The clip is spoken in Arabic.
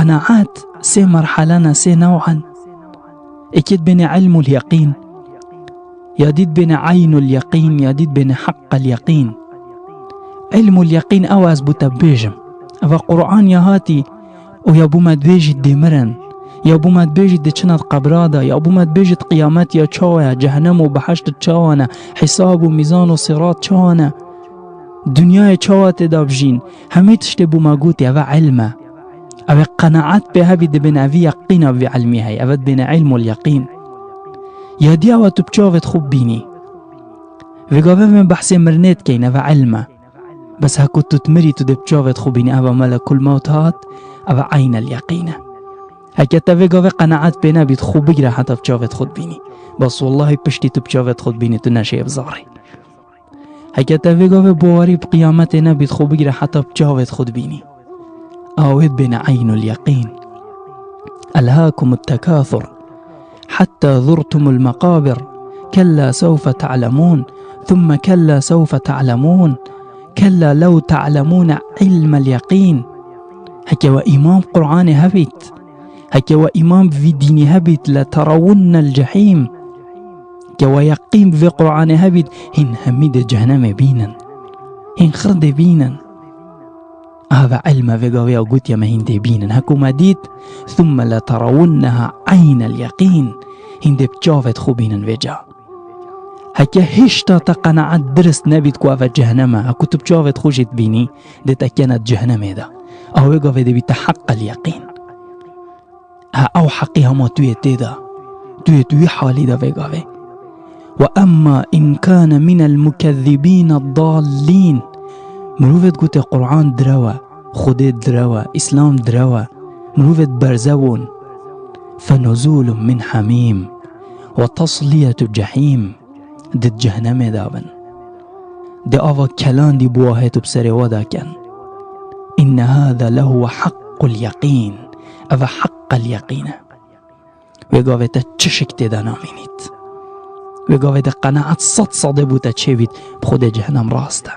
قناعات سي مرحلة سي نوعا. اكيد بين علم اليقين، يديد بين عين اليقين، يديد بين حق اليقين. علم اليقين أواز بتبيجم أفا قرآن يهاتي ويابو ما تبيجد دمرن، يابو ما تبيجد دچنات قبرادا، يابو ما تبيجد قيامات يا چاويا، جهنم و بحشت چاوانا، حساب و ميزان و صراط چاوانا، دنيا چاوات دابجين، همي تشتي بو ما قوتي أفا علمه، أفا قناعات بها بيد بين أفي يقين في علمي هاي، أفا بين علم اليقين. يا دي أوا تبچاوت خوب بيني ويقافا من بحثي مرنيت كين أفا علمه، بس هكو تتمري تدبچاوت خوب بيني أفا ملك الموت هات أفا عين اليقين. هكا تفيقافا قناعات بينا بيت خوب بگره حتى بچاوت خود بيني، بس والله پشتی تبچاوت خود بيني تنشي بزاري. هكا تفيقافا بواري بقيامتنا بيت خوب بگره حتى بچاوت خود بيني. آوید بين عين اليقين. ألهاكم التكاثر حتى زرتم المقابر كلا سوف تعلمون ثم كلا سوف تعلمون كلا لو تعلمون علم اليقين. هكا وإمام قرآن هبيت، هكا وإمام في دين هبيت لترون الجحيم، هكا ويقين في قرآن هبيت هن هميد جهنم بينا، هن خرد بينا. هذا علم في قوية وقوت يا مهين دي بينا. هكو ما ديت ثم لترونها عين اليقين، هن دي بجافت خوبينا وجا. هكا هشتا تقنعت درست نبيت كوافة جهنم، هكو تبجافت خوشت بيني دي تكينت جهنم دا أو يقوى دي بتحق اليقين. ها أو حقيها ما توي تيدا توي حالي دا ويقوى. وأما إن كان من المكذبين الضالين، مروفت قوت قرآن دروا، خودت دروا، إسلام دروا، مروفت برزون، فنزول من حميم وتصلية جحيم. دد جهنم دابن دي آوا كلان دي بواهيت بسري ودا كان. إن هذا له حق اليقين، أفا حق اليقين. ويقاوه تششك تدا نامينيت، ويقاوه قناعت صد صدبو تشيبيت بخود جهنم راسته.